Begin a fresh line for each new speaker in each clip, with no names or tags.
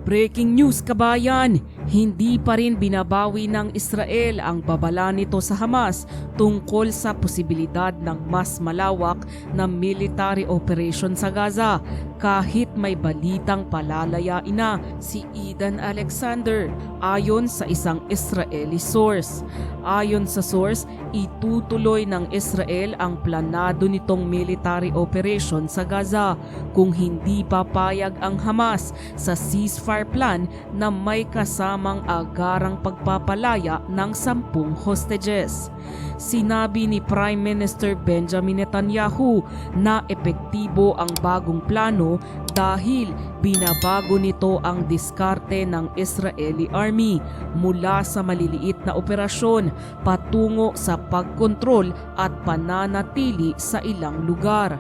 Breaking news kabayan, hindi pa rin binabawi ng Israel ang babala nito sa Hamas tungkol sa posibilidad ng mas malawak na military operation sa Gaza kahit may balitang palalayain na si Idan Alexander ayon sa isang Israeli source. Ayon sa source, itutuloy ng Israel ang planado nitong military operation sa Gaza kung hindi papayag ang Hamas sa ceasefire plan na may kasamang agarang pagpapalaya ng 10 hostages. Sinabi ni Prime Minister Benjamin Netanyahu na epektibo ang bagong plano dahil binabago nito ang diskarte ng Israeli Army mula sa maliliit na operasyon patungo sa pagkontrol at pananatili sa ilang lugar.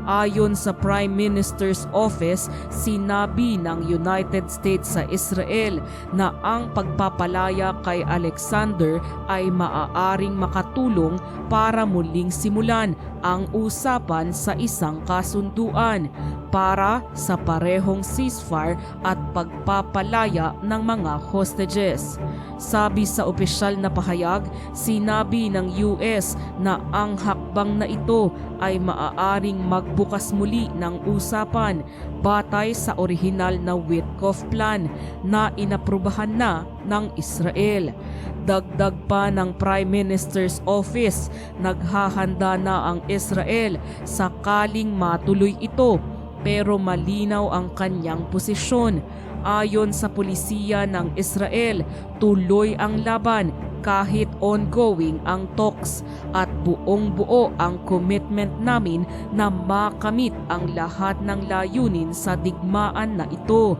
Ayon sa Prime Minister's Office, sinabi ng United States sa Israel na ang pagpapalaya kay Alexander ay maaaring makatulong para muling simulan ang usapan sa isang kasunduan para sa parehong ceasefire at pagpapalaya ng mga hostages. Sabi sa opisyal na pahayag, sinabi ng US na ang hakbang na ito ay maaaring magbukas muli ng usapan batay sa orihinal na Witkoff Plan na inaprubahan na ng Israel. Dagdag pa ng Prime Minister's Office, naghahanda na ang Israel sakaling matuloy ito pero malinaw ang kanyang posisyon. Ayon sa pulisiya ng Israel, tuloy ang laban kahit ongoing ang talks at buong-buo ang commitment namin na makamit ang lahat ng layunin sa digmaan na ito.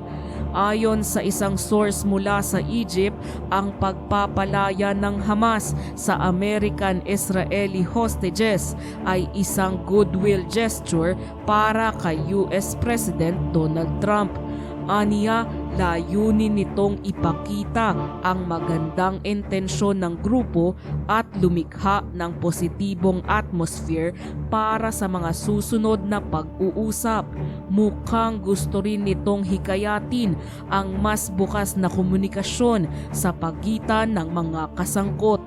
Ayon sa isang source mula sa Egypt, ang pagpapalaya ng Hamas sa American-Israeli hostages ay isang goodwill gesture para kay US President Donald Trump. Aniya, layunin nitong ipakita ang magandang intensyon ng grupo at lumikha ng positibong atmosphere para sa mga susunod na pag-uusap. Mukhang gusto rin nitong hikayatin ang mas bukas na komunikasyon sa pagitan ng mga kasangkot.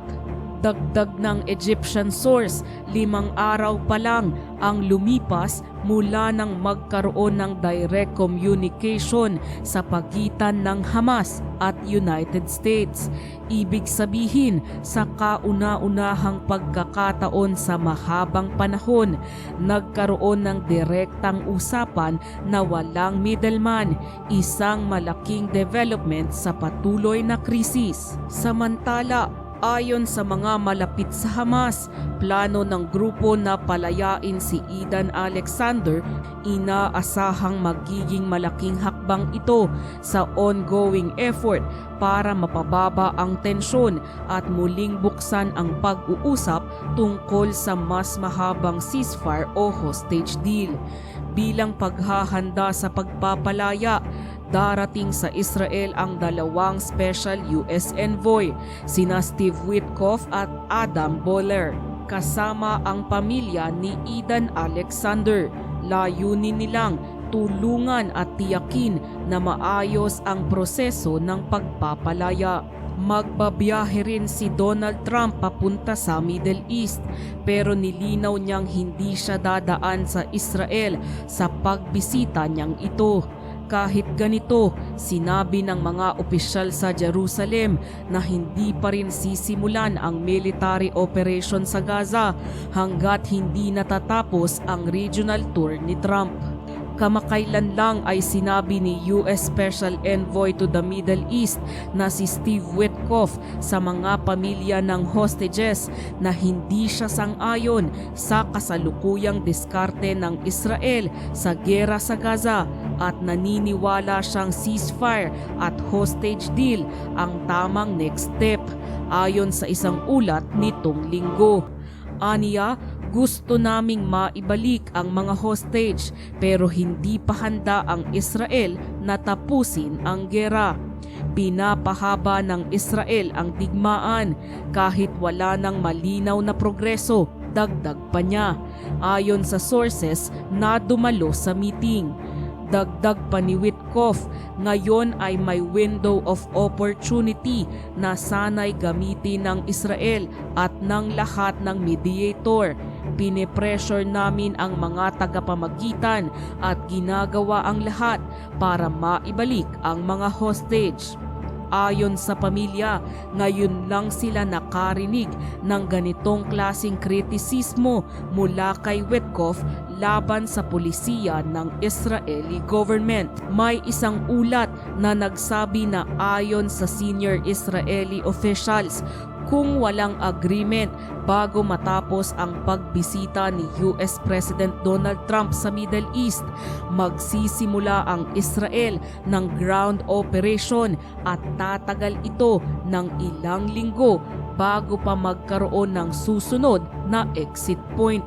Dagdag ng Egyptian source, 5 araw pa lang ang lumipas mula nang magkaroon ng direct communication sa pagitan ng Hamas at United States. Ibig sabihin, sa kauna-unahang pagkakataon sa mahabang panahon, nagkaroon ng direktang usapan na walang middleman, isang malaking development sa patuloy na krisis. Samantala, ayon sa mga malapit sa Hamas, plano ng grupo na palayain si Idan Alexander, inaasahang magiging malaking hakbang ito sa ongoing effort para mapababa ang tensyon at muling buksan ang pag-uusap tungkol sa mas mahabang ceasefire o hostage deal. Bilang paghahanda sa pagpapalaya, darating sa Israel ang 2 special US envoy, sina Steve Witkoff at Adam Boehler, kasama ang pamilya ni Idan Alexander. Layunin nilang tulungan at tiyakin na maayos ang proseso ng pagpapalaya. Magbabiyahe rin si Donald Trump papunta sa Middle East pero nilinaw niyang hindi siya dadaan sa Israel sa pagbisita niyang ito. Kahit ganito, sinabi ng mga opisyal sa Jerusalem na hindi pa rin sisimulan ang military operation sa Gaza hanggat hindi natatapos ang regional tour ni Trump. Kamakailan lang ay sinabi ni US Special Envoy to the Middle East na si Steve Witkoff sa mga pamilya ng hostages na hindi siya sang-ayon sa kasalukuyang diskarte ng Israel sa giyera sa Gaza at naniniwala siyang ceasefire at hostage deal ang tamang next step, ayon sa isang ulat nitong linggo. Aniya, gusto naming maibalik ang mga hostage pero hindi pa handa ang Israel na tapusin ang giyera. Pinapahaba ng Israel ang digmaan kahit wala nang malinaw na progreso, dagdag pa niya. Ayon sa sources na dumalo sa meeting, Dagdag pa ni Witkoff, ngayon ay may window of opportunity na sana'y gamitin ng Israel at ng lahat ng mediator. Pinipressure namin ang mga tagapamagitan at ginagawa ang lahat para maibalik ang mga hostage. Ayon sa pamilya, ngayon lang sila nakarinig ng ganitong klaseng kritisismo mula kay Witkoff laban sa pulisiya ng Israeli government. May isang ulat na nagsabi na ayon sa senior Israeli officials, kung walang agreement bago matapos ang pagbisita ni US President Donald Trump sa Middle East, magsisimula ang Israel ng ground operation at tatagal ito ng ilang linggo bago pa magkaroon ng susunod na exit point.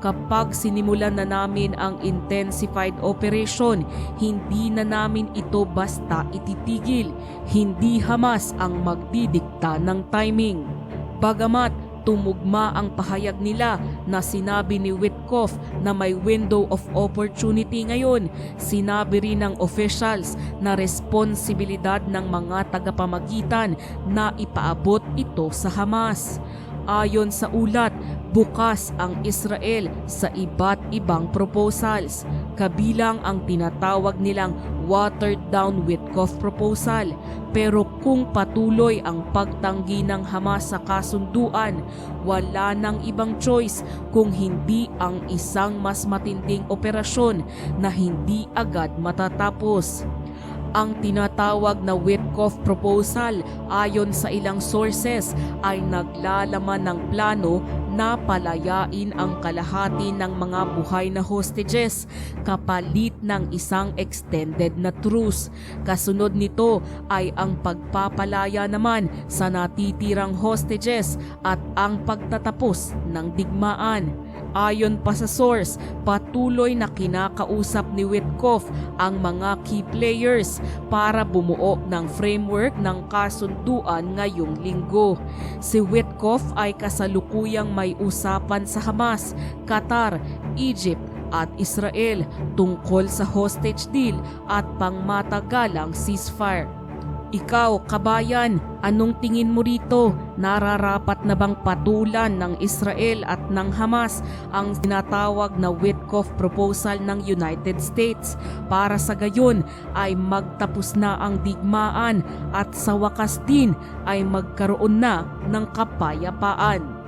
Kapag sinimulan na namin ang intensified operation, hindi na namin ito basta ititigil. Hindi Hamas ang magdidikta ng timing. Bagamat tumugma ang pahayag nila na sinabi ni Witkoff na may window of opportunity ngayon, sinabi rin ng officials na responsibilidad ng mga tagapamagitan na ipaabot ito sa Hamas. Ayon sa ulat, bukas ang Israel sa iba't ibang proposals, kabilang ang tinatawag nilang watered down Witkoff proposal. Pero kung patuloy ang pagtanggi ng Hamas sa kasunduan, wala nang ibang choice kung hindi ang isang mas matinding operasyon na hindi agad matatapos. Ang tinatawag na Witkoff proposal ayon sa ilang sources ay naglalaman ng plano na palayain ang kalahati ng mga buhay na hostages kapalit ng isang extended na truce. Kasunod nito ay ang pagpapalaya naman sa natitirang hostages at ang pagtatapos ng digmaan. Ayon pa sa source, patuloy na kinakausap ni Witkoff ang mga key players para bumuo ng framework ng kasunduan ngayong linggo. Si Witkoff ay kasalukuyang may usapan sa Hamas, Qatar, Egypt at Israel tungkol sa hostage deal at pangmatagalang ceasefire. Ikaw, kabayan, anong tingin mo rito? Nararapat na bang patulan ng Israel at ng Hamas ang tinatawag na Witkoff proposal ng United States para sa gayon ay magtapos na ang digmaan at sa wakas din ay magkaroon na ng kapayapaan?